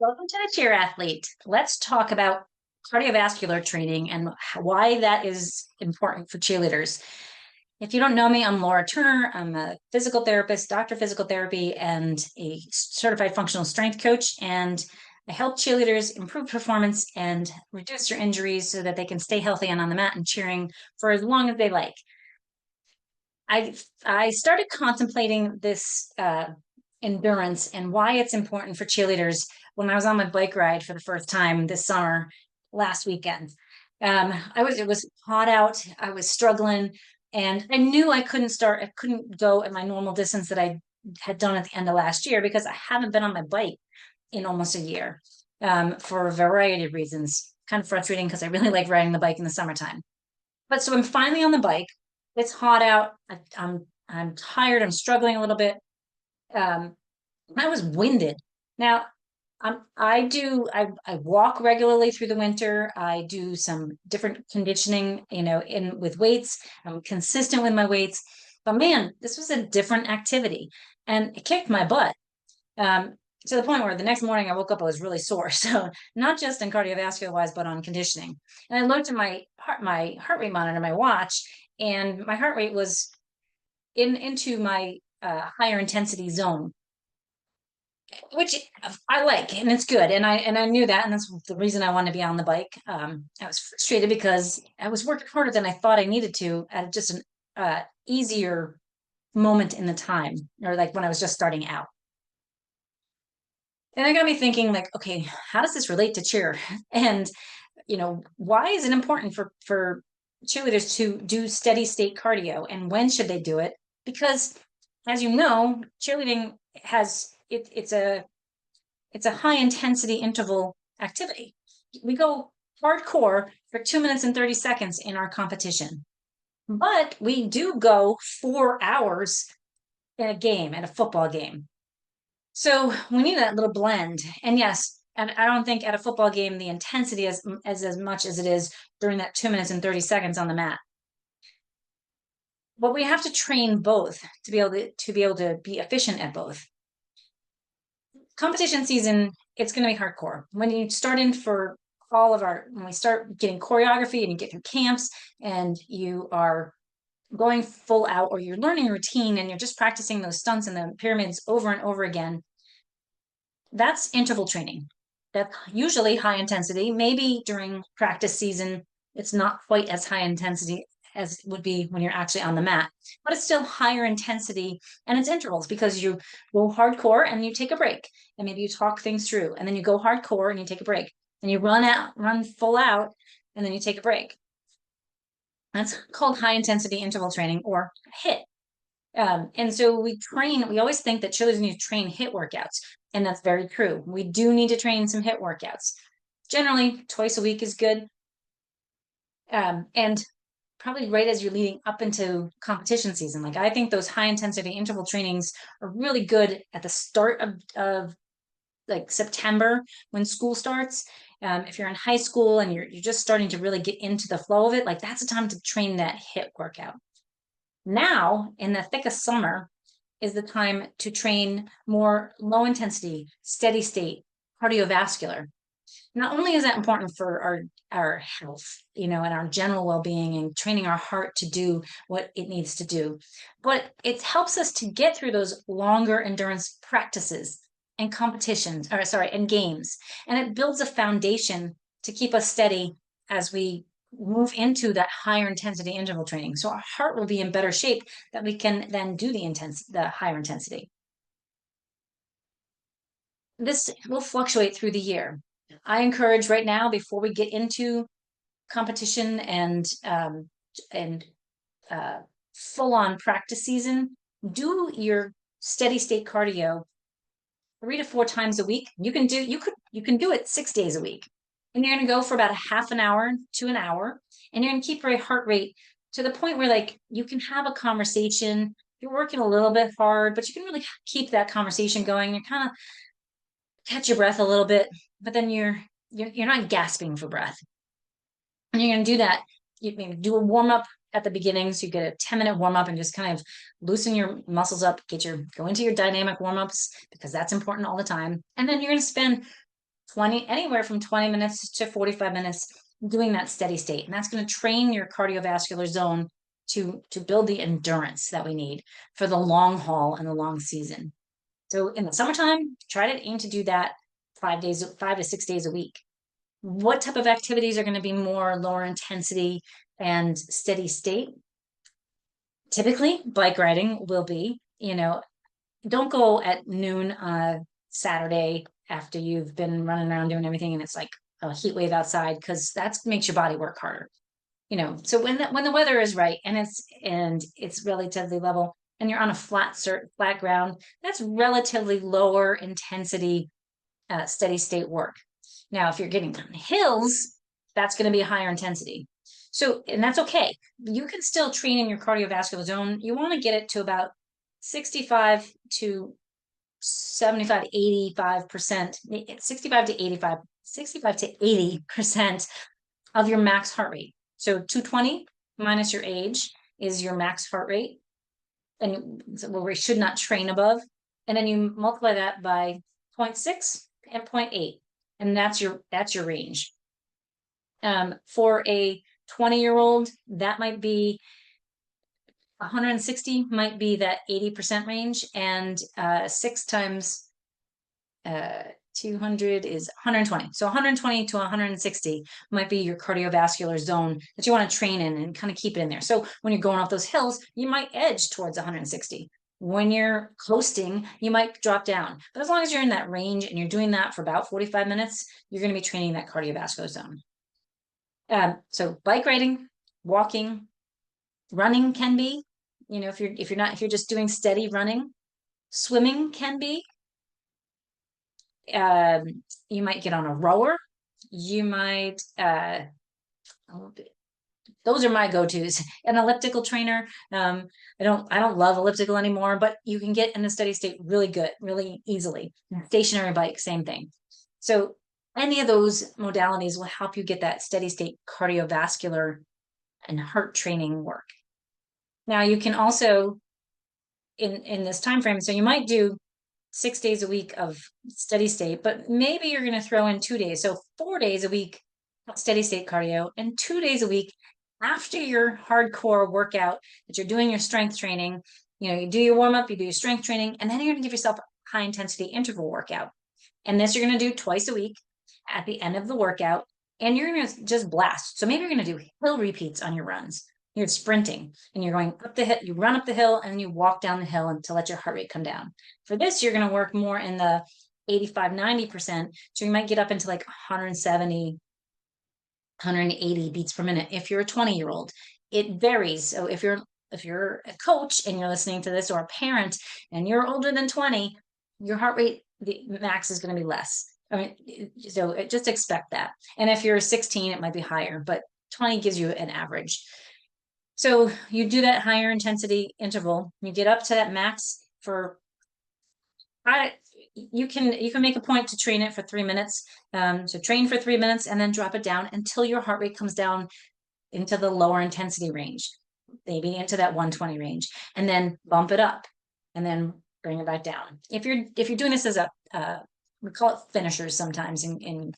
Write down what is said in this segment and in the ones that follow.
Welcome to the Cheer Athlete. Let's talk about cardiovascular training and why that is important for cheerleaders. If you don't know me, I'm Laura Turner. I'm a physical therapist, doctor of physical therapy, and a certified functional strength coach. And I help cheerleaders improve performance and reduce their injuries so that they can stay healthy and on the mat and cheering for as long as they like. I started contemplating this endurance and why it's important for cheerleaders when I was on my bike ride for the first time this summer last weekend. It was hot out. I was struggling, and I knew I couldn't go at my normal distance that I had done at the end of last year because I haven't been on my bike in almost a year for a variety of reasons. Kind of frustrating because I really like riding the bike in the summertime. But so I'm finally on the bike. It's hot out. I'm tired. I'm struggling a little bit. Um, I was winded. Now, I walk regularly through the winter. I do some different conditioning, in with weights. I'm consistent with my weights. But man, this was a different activity and it kicked my butt. Um, to the point where the next morning I woke up, I was really sore. So not just in cardiovascular wise, but on conditioning. And I looked at my heart rate monitor, my watch, and my heart rate was into my higher intensity zone, which I like, and it's good. And I knew that, and that's the reason I wanted to be on the bike. I was frustrated because I was working harder than I thought I needed to at just an easier moment in the time, or like when I was just starting out. And that got me thinking, like, okay, how does this relate to cheer? And why is it important for cheerleaders to do steady state cardio, and when should they do it? Because, as you know, cheerleading it's a high intensity interval activity. We go hardcore for 2 minutes and 30 seconds in our competition, but we do go 4 hours in a game, at a football game. So we need that little blend. And yes, and I don't think at a football game the intensity is as much as it is during that 2 minutes and 30 seconds on the mat. But we have to train both to be able to be efficient at both. Competition season, it's going to be hardcore. When you start in for when we start getting choreography and you get through camps and you are going full out, or you're learning a routine and you're just practicing those stunts and the pyramids over and over again, that's interval training. That's usually high intensity. Maybe during practice season, it's not quite as high intensity as it would be when you're actually on the mat, but it's still higher intensity, and it's intervals because you go hardcore and you take a break, and maybe you talk things through, and then you go hardcore and you take a break, and you run full out, and then you take a break. That's called high intensity interval training, or HIIT. And so we always think that cheerleaders need to train HIIT workouts, and that's very true. We do need to train some HIIT workouts. Generally, twice a week is good. And probably right as you're leading up into competition season. Like, I think those high intensity interval trainings are really good at the start of like September when school starts. If you're in high school and you're just starting to really get into the flow of it, like that's a time to train that HIIT workout. Now, in the thick of summer, is the time to train more low intensity, steady state, cardiovascular. Not only is that important for our health, and our general well-being, and training our heart to do what it needs to do, but it helps us to get through those longer endurance practices and competitions, and games. And it builds a foundation to keep us steady as we move into that higher intensity interval training. So our heart will be in better shape that we can then do the higher intensity. This will fluctuate through the year. I encourage right now, before we get into competition and full on practice season, do your steady state cardio 3 to 4 times a week. You can do it 6 days a week, and you're going to go for about a half an hour to an hour, and you're going to keep your heart rate to the point where, like, you can have a conversation. You're working a little bit hard, but you can really keep that conversation going. You're kind of catch your breath a little bit, but then you're not gasping for breath. And you're going to do that. You maybe do a warm up at the beginning, so you get a 10-minute warm up and just kind of loosen your muscles up. Go into your dynamic warm ups, because that's important all the time. And then you're going to spend anywhere from 20 minutes to 45 minutes doing that steady state. And that's going to train your cardiovascular zone to build the endurance that we need for the long haul and the long season. So in the summertime, try to aim to do that 5 days, 5 to 6 days a week. What type of activities are going to be more lower intensity and steady state? Typically, bike riding will be, don't go at noon Saturday after you've been running around doing everything and it's like a heat wave outside, because that makes your body work harder. So when the weather is right and it's relatively level and you're on a flat ground, that's relatively lower intensity steady state work. Now, if you're getting on hills, that's going to be higher intensity. So, and that's okay. You can still train in your cardiovascular zone. You want to get it to about 65 to 75 to 85%, 65 to 85, 65 to 80% of your max heart rate. So 220 minus your age is your max heart rate, and where we should not train above. And then you multiply that by 0.6 and 0.8, and that's your range. For a 20-year-old, that might be 160 might be that 80% range, and 6 times 200 is 120. So 120 to 160 might be your cardiovascular zone that you want to train in and kind of keep it in there. So when you're going off those hills, you might edge towards 160. When you're coasting, you might drop down. But as long as you're in that range and you're doing that for about 45 minutes, you're going to be training that cardiovascular zone. So bike riding, walking, running can be, if you're just doing steady running. Swimming can be. You might get on a rower. You might, those are my go-tos. An elliptical trainer. I don't love elliptical anymore, but you can get in a steady state really good, really easily. Stationary bike, same thing. So any of those modalities will help you get that steady state cardiovascular and heart training work. Now you can also, in this time frame, so you might do 6 days a week of steady state, but maybe you're going to throw in 2 days. So 4 days a week steady state cardio, and 2 days a week after your hardcore workout that you're doing your strength training. You do your warm up, you do your strength training, and then you're going to give yourself a high intensity interval workout. And this you're going to do twice a week at the end of the workout, and you're going to just blast. So maybe you're going to do hill repeats on your runs. You're sprinting and you're going up the hill, you run up the hill and you walk down the hill to let your heart rate come down. For this, you're going to work more in the 85, 90%. So you might get up into like 170, 180 beats per minute. If you're a 20-year-old, it varies. So if you're a coach and you're listening to this, or a parent and you're older than 20, your heart rate, the max is going to be less. So just expect that. And if you're 16, it might be higher, but 20 gives you an average. So you do that higher intensity interval, you get up to that max for, you can make a point to train it for 3 minutes. So train for 3 minutes and then drop it down until your heart rate comes down into the lower intensity range, maybe into that 120 range, and then bump it up and then bring it back down. If you're doing this as we call it finishers sometimes in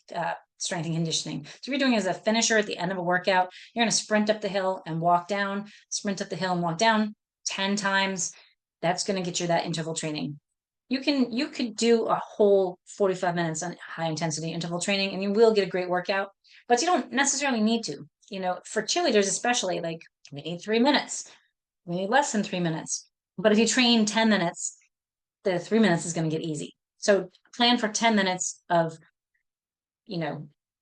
strength and conditioning. So if you're doing it as a finisher at the end of a workout, you're going to sprint up the hill and walk down, sprint up the hill and walk down 10 times. That's going to get you that interval training. You could do a whole 45 minutes on high intensity interval training and you will get a great workout, but you don't necessarily need to. For cheerleaders especially, like, we need 3 minutes. We need less than 3 minutes. But if you train 10 minutes, the 3 minutes is going to get easy. So plan for 10 minutes of,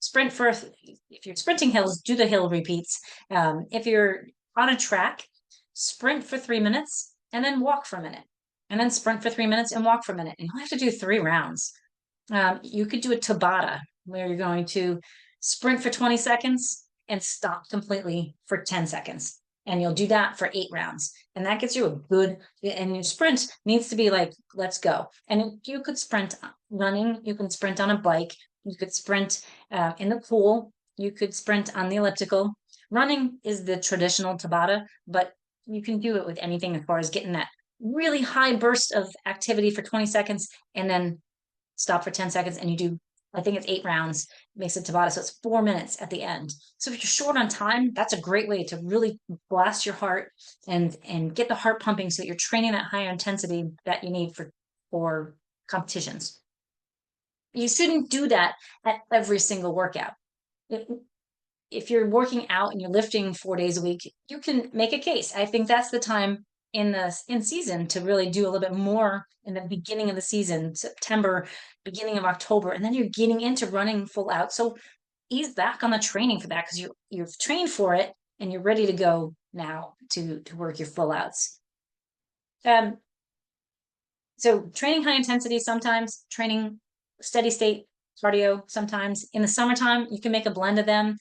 sprint for, if you're sprinting hills, do the hill repeats. If you're on a track, sprint for 3 minutes and then walk for a minute, and then sprint for 3 minutes and walk for a minute. And you have to do 3 rounds. You could do a Tabata where you're going to sprint for 20 seconds and stop completely for 10 seconds. And you'll do that for 8 rounds. And that gets you a good, and your sprint needs to be like, let's go. And you could sprint running, you can sprint on a bike, you could sprint in the pool, you could sprint on the elliptical. Running is the traditional Tabata, but you can do it with anything as far as getting that really high burst of activity for 20 seconds and then stop for 10 seconds and you do I think it's 8 rounds, makes it Tabata. So it's 4 minutes at the end. So if you're short on time, that's a great way to really blast your heart and get the heart pumping so that you're training that higher intensity that you need for competitions. You shouldn't do that at every single workout. If you're working out and you're lifting 4 days a week, you can make a case. I think that's the time in season to really do a little bit more in the beginning of the season, September, beginning of October, and then you're getting into running full out. So ease back on the training for that because you've trained for it and you're ready to go now to work your full outs. So training high intensity sometimes, training steady state cardio sometimes. In the summertime, you can make a blend of them.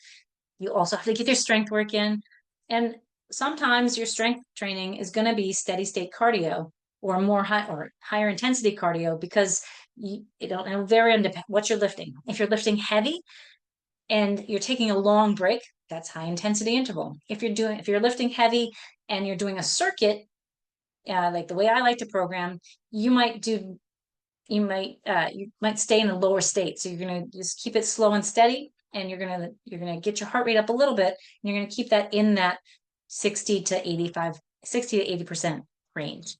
You also have to get your strength work in. And sometimes your strength training is going to be steady state cardio or higher intensity cardio because it'll vary on what you're lifting. If you're lifting heavy and you're taking a long break, that's high intensity interval. If you're lifting heavy and you're doing a circuit, like the way I like to program, you might stay in a lower state. So you're going to just keep it slow and steady, and you're going to get your heart rate up a little bit, and you're going to keep that in that 60 to 80% range.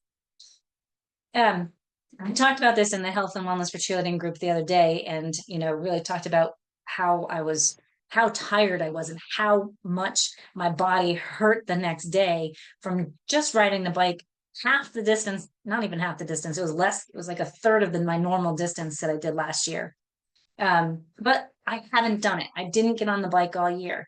I talked about this in the health and wellness for cheerleading group the other day, and really talked about how tired I was and how much my body hurt the next day from just riding the bike half the distance, not even half the distance. It was less. It was like a third of my normal distance that I did last year. But I haven't done it. I didn't get on the bike all year.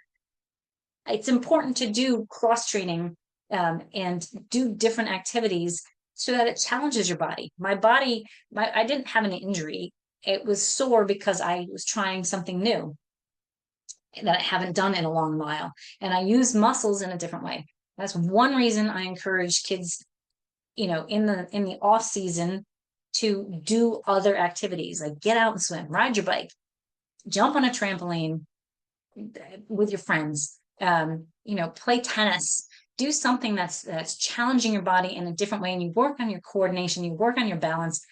It's important to do cross training and do different activities so that it challenges your body. I didn't have an injury. It was sore because I was trying something new that I haven't done in a long while. And I use muscles in a different way. That's one reason I encourage kids, in the off season to do other activities, like get out and swim, ride your bike, jump on a trampoline with your friends, play tennis, do something that's challenging your body in a different way. And you work on your coordination, you work on your balance,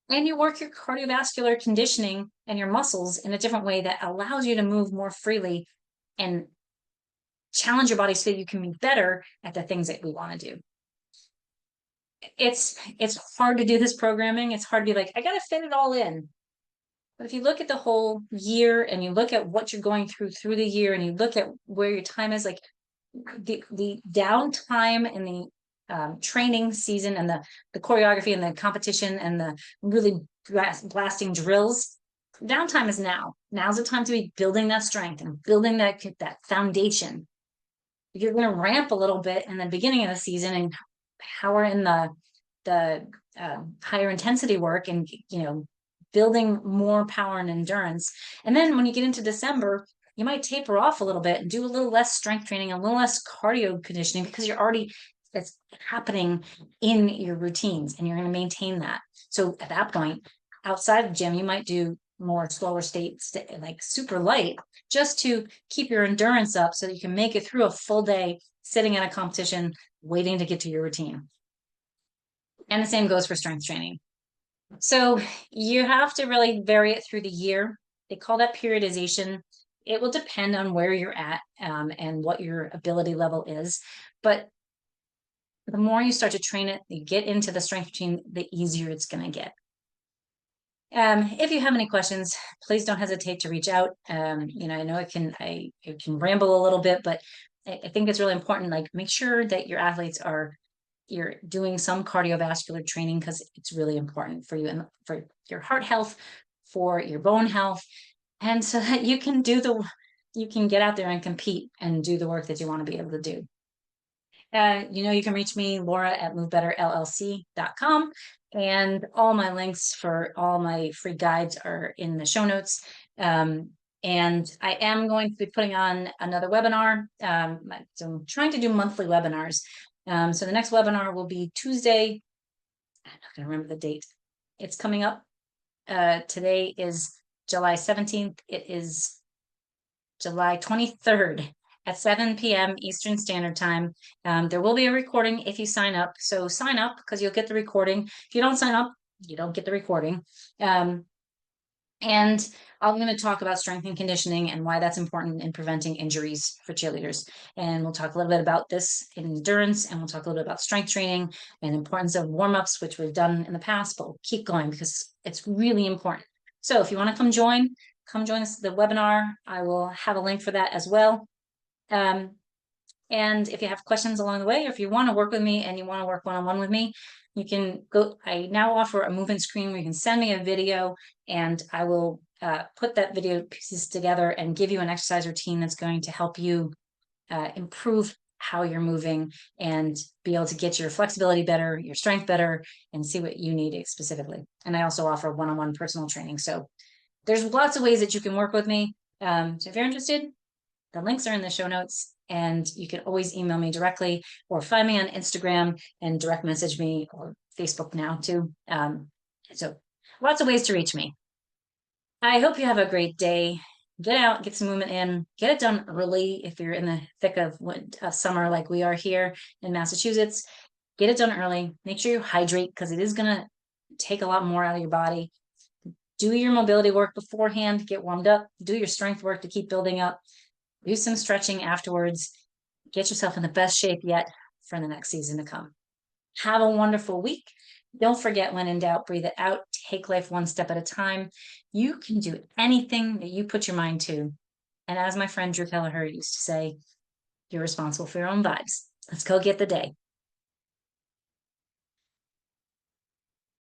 and you work your cardiovascular conditioning and your muscles in a different way that allows you to move more freely and challenge your body so that you can be better at the things that we want to do. It's hard to do this programming. It's hard to be like, I got to fit it all in. But if you look at the whole year and you look at what you're going through the year and you look at where your time is, like the downtime in the training season and the choreography and the competition and the really blasting drills, downtime is now. Now's the time to be building that strength and building that foundation. You're going to ramp a little bit in the beginning of the season and power in the higher intensity work and building more power and endurance. And then when you get into December, you might taper off a little bit and do a little less strength training, a little less cardio conditioning, because it's happening in your routines and you're going to maintain that. So at that point, outside of the gym, you might do more slower states, like super light, just to keep your endurance up so that you can make it through a full day sitting at a competition, waiting to get to your routine. And the same goes for strength training. So you have to really vary it through the year. They call that periodization. It will depend on where you're at and what your ability level is. But the more you start to train it, you get into the strength routine, the easier it's going to get. If you have any questions, please don't hesitate to reach out. I know I can ramble a little bit, but I think it's really important. Like, make sure that your athletes you're doing some cardiovascular training, because it's really important for you and for your heart health, for your bone health, and so that you can get out there and compete and do the work that you want to be able to do. You can reach me, Laura, at movebetterllc.com, and all my links for all my free guides are in the show notes. And I am going to be putting on another webinar. So I'm trying to do monthly webinars. So the next webinar will be Tuesday. I'm not going to remember the date. It's coming up. Today is July 17th. It is July 23rd at 7 p.m. Eastern Standard Time. There will be a recording if you sign up. So sign up because you'll get the recording. If you don't sign up, you don't get the recording. And I'm going to talk about strength and conditioning and why that's important in preventing injuries for cheerleaders. And we'll talk a little bit about this in endurance, and we'll talk a little bit about strength training and importance of warm-ups, which we've done in the past, but we'll keep going because it's really important. So if you want to come join us the webinar. I will have a link for that as well. And if you have questions along the way, or if you want to work with me and you want to work one-on-one with me, you can go. I now offer a move-in screen where you can send me a video, and I will put that video pieces together and give you an exercise routine that's going to help you improve how you're moving and be able to get your flexibility better, your strength better, and see what you need specifically. And I also offer one-on-one personal training. So there's lots of ways that you can work with me. So if you're interested, the links are in the show notes, and you can always email me directly or find me on Instagram and direct message me, or Facebook now too. So lots of ways to reach me. I hope you have a great day. Get out, get some movement in, get it done early if you're in the thick of summer like we are here in Massachusetts. Get it done early. Make sure you hydrate because it is going to take a lot more out of your body. Do your mobility work beforehand, get warmed up, do your strength work to keep building up, do some stretching afterwards, get yourself in the best shape yet for the next season to come. Have a wonderful week. Don't forget, when in doubt, breathe it out. Take life one step at a time. You can do anything that you put your mind to. And as my friend Drew Kelleher used to say, you're responsible for your own vibes. Let's go get the day.